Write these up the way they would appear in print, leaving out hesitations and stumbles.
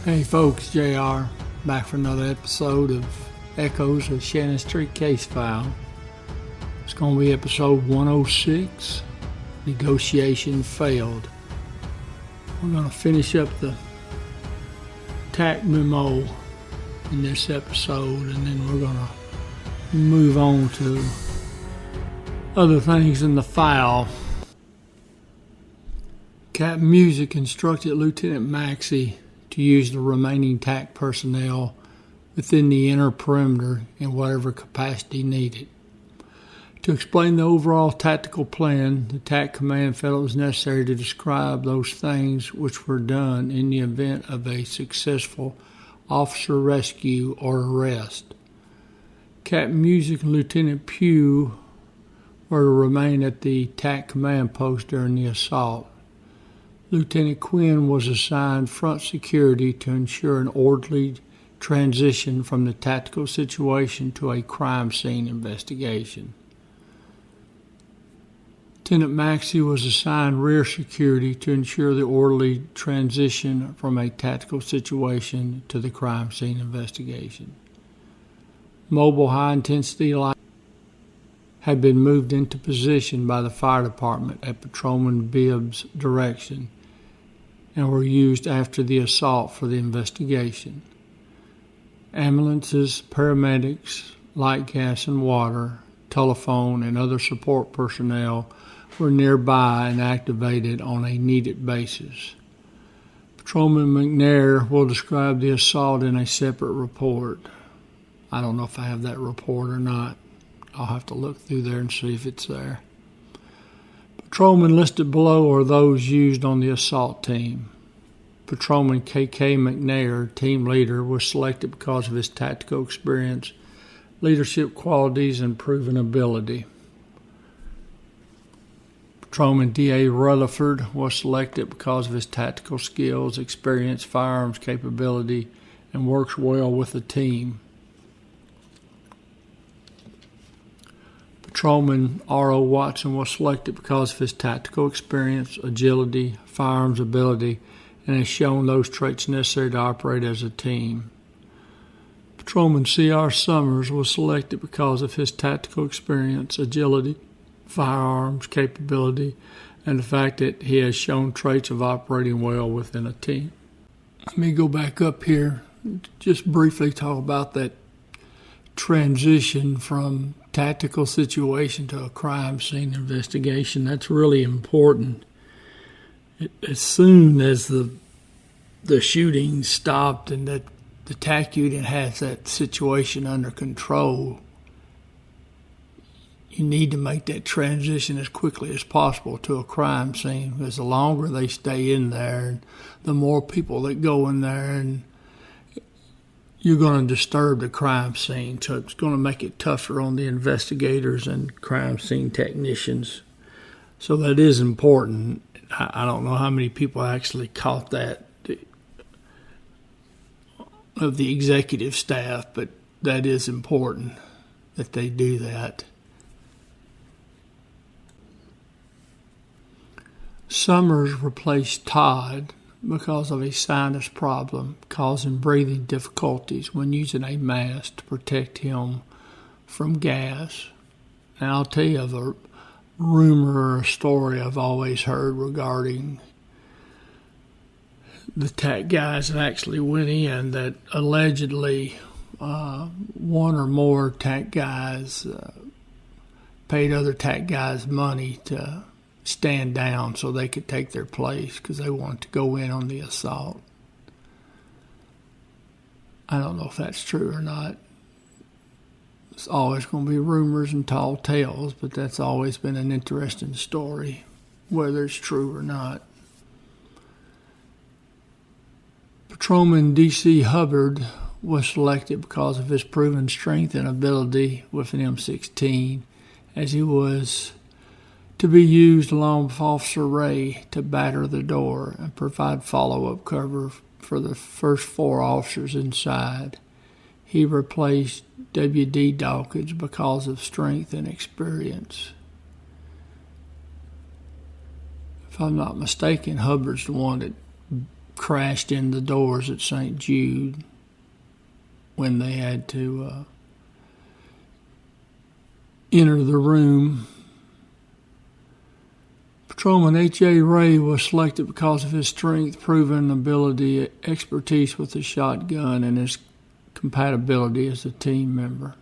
Hey folks, JR, back for another episode of Echoes of Shannon Street Case File. It's going to be episode 106, Negotiation Failed. We're going to finish up the Tact memo in this episode, and then we're going to move on to other things in the file. Cap Music instructed Lieutenant Maxey to use the remaining Tact personnel within the inner perimeter in whatever capacity needed. To explain the overall tactical plan, the Tact command felt it was necessary to describe those things which were done in the event of a successful officer rescue or arrest. Cap Music and Lieutenant Pugh were to remain at the Tact command post during the assault. Lieutenant Quinn was assigned front security to ensure an orderly transition from the tactical situation to a crime scene investigation. Lieutenant Maxey was assigned rear security to ensure the orderly transition from a tactical situation to the crime scene investigation. Mobile high-intensity lights had been moved into position by the fire department at Patrolman Bibbs' direction and were used after the assault for the investigation. Ambulances, paramedics, light, gas, and water, telephone, and other support personnel were nearby and activated on a needed basis. Patrolman McNair will describe the assault in a separate report. I don't know if I have that report or not. I'll have to look through there and see if it's there. Patrolmen listed below are those used on the assault team. Patrolman K.K. McNair, team leader, was selected because of his tactical experience, leadership qualities, and proven ability. Patrolman D.A. Rutherford was selected because of his tactical skills, experience, firearms capability, and works well with the team. Patrolman R.O. Watson was selected because of his tactical experience, agility, firearms ability, and has shown those traits necessary to operate as a team. Patrolman C.R. Summers was selected because of his tactical experience, agility, firearms capability, and the fact that he has shown traits of operating well within a team. Let me go back up here, just briefly talk about that transition from tactical situation to a crime scene investigation. That's really important. As soon as the shooting stopped and that the TAC unit has that situation under control, you need to make that transition as quickly as possible to a crime scene, because the longer they stay in there, and the more people that go in there, and you're going to disturb the crime scene. So it's going to make it tougher on the investigators and crime scene technicians. So that is important. I don't know how many people actually caught that of the executive staff, but that is important that they do that. Summers replaced Todd because of a sinus problem causing breathing difficulties when using a mask to protect him from gas. And I'll tell you of a rumor or a story I've always heard regarding the TAC guys that actually went in, that allegedly one or more TAC guys paid other TAC guys money to stand down so they could take their place because they wanted to go in on the assault. I don't know if that's true or not. It's always going to be rumors and tall tales, but that's always been an interesting story, whether it's true or not. Patrolman D.C. Hubbard was selected because of his proven strength and ability with an M16, as he was to be used along with Officer Ray to batter the door and provide follow-up cover for the first 4 officers inside. He replaced W.D. Dawkins because of strength and experience. If I'm not mistaken, Hubbard's the one that crashed in the doors at St. Jude when they had to enter the room. Patrolman H.A. Ray was selected because of his strength, proven ability, expertise with the shotgun, and his compatibility as a team member.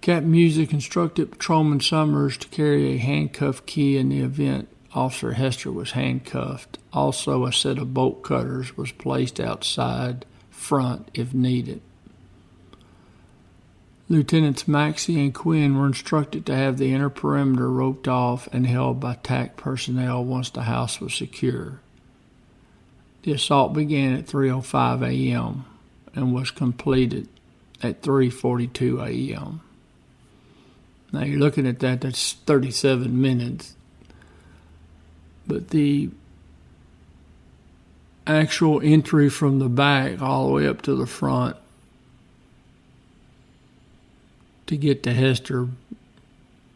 Cap Music instructed Patrolman Summers to carry a handcuff key in the event Officer Hester was handcuffed. Also, a set of bolt cutters was placed outside front if needed. Lieutenants Maxey and Quinn were instructed to have the inner perimeter roped off and held by Tact personnel once the house was secure. The assault began at 3:05 a.m. and was completed at 3:42 a.m. Now you're looking at that's 37 minutes. But the actual entry from the back all the way up to the front to get to Hester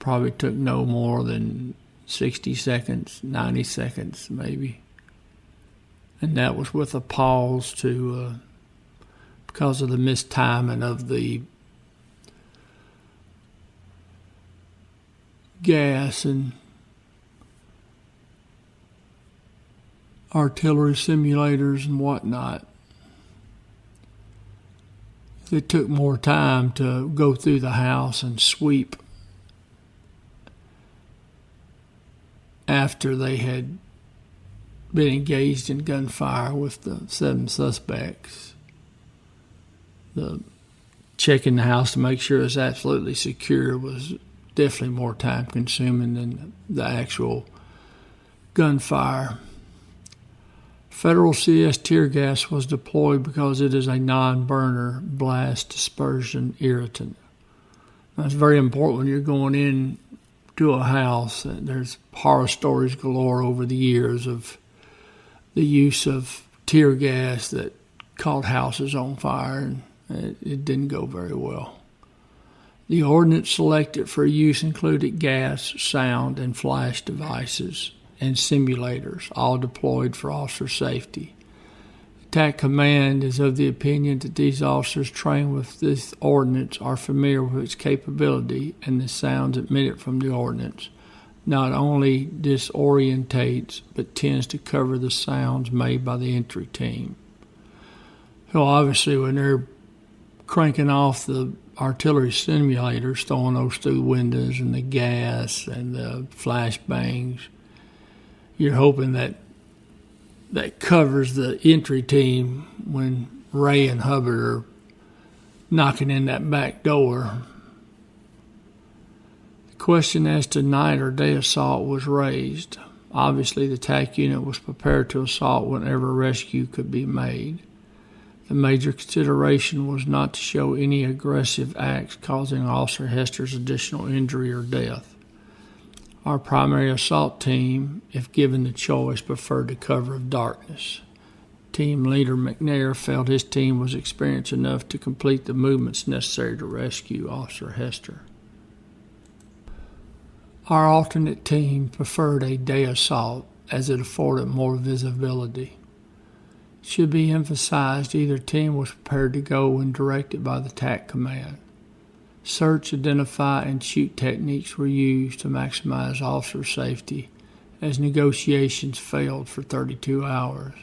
probably took no more than 60 seconds, 90 seconds maybe. And that was with a pause because of the mistiming of the gas and artillery simulators and whatnot. It took more time to go through the house and sweep after they had been engaged in gunfire with the 7 suspects. The checking the house to make sure it's absolutely secure was definitely more time consuming than the actual gunfire. Federal CS tear gas was deployed because it is a non-burner blast dispersion irritant. That's very important when you're going in to a house. There's horror stories galore over the years of the use of tear gas that caught houses on fire, and it didn't go very well. The ordinance selected for use included gas, sound, and flash devices and simulators, all deployed for officer safety. The Tact Command is of the opinion that these officers trained with this ordinance are familiar with its capability, and the sounds emitted from the ordinance not only disorientates but tends to cover the sounds made by the entry team. So obviously when they're cranking off the artillery simulators, throwing those through windows, and the gas and the flashbangs, you're hoping that covers the entry team when Ray and Hubbard are knocking in that back door. The question as to night or day assault was raised. Obviously, the TAC unit was prepared to assault whenever rescue could be made. The major consideration was not to show any aggressive acts causing Officer Hester's additional injury or death. Our primary assault team, if given the choice, preferred the cover of darkness. Team leader McNair felt his team was experienced enough to complete the movements necessary to rescue Officer Hester. Our alternate team preferred a day assault as it afforded more visibility. It should be emphasized either team was prepared to go when directed by the TAC Command. Search, identify, and shoot techniques were used to maximize officer safety as negotiations failed for 32 hours.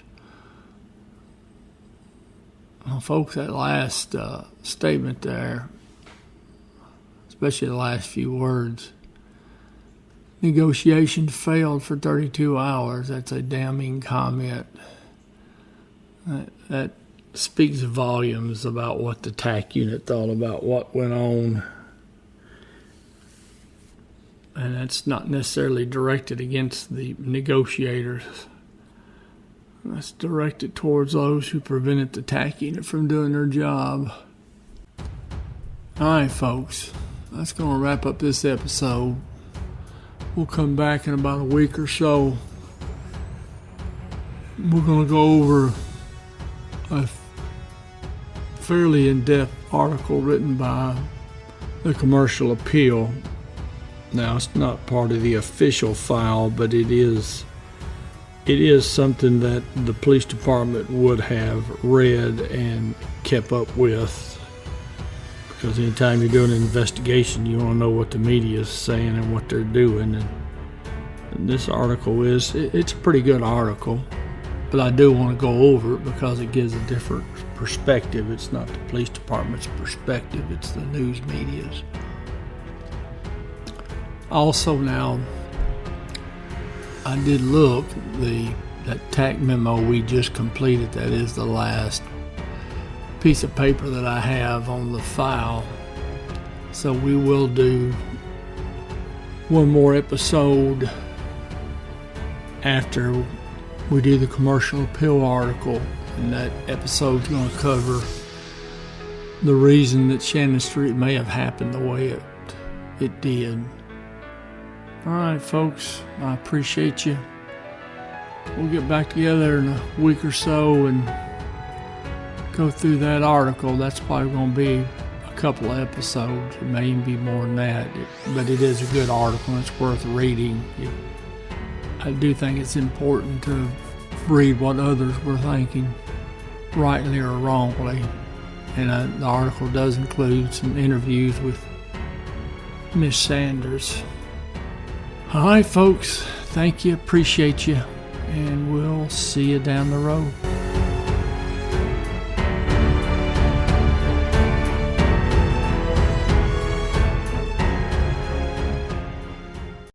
Well, folks, that last statement there, especially the last few words, negotiations failed for 32 hours, that's a damning comment. That speaks volumes about what the TAC unit thought about what went on. And that's not necessarily directed against the negotiators. That's directed towards those who prevented the TAC unit from doing their job. All right, folks, that's going to wrap up this episode. We'll come back in about a week or so. We're going to go over a fairly in-depth article written by the Commercial Appeal. Now, it's not part of the official file, but it is it is something that the police department would have read and kept up with, because anytime you're doing an investigation, you want to know what the media is saying and what they're doing. And this article it's a pretty good article, but I do want to go over it because it gives a different perspective. It's not the police department's perspective, it's the news media's. Also, now, I did look, that Tact memo we just completed, that is the last piece of paper that I have on the file. So we will do one more episode after we do the commercial appeal article, and that episode's going to cover the reason that Shannon Street may have happened the way it did. All right, folks, I appreciate you. We'll get back together in a week or so and go through that article. That's probably going to be a couple of episodes. It may even be more than that. But it is a good article and it's worth reading. I do think it's important to read what others were thinking, rightly or wrongly. And the article does include some interviews with Miss Sanders. All right, folks, thank you, appreciate you, and we'll see you down the road.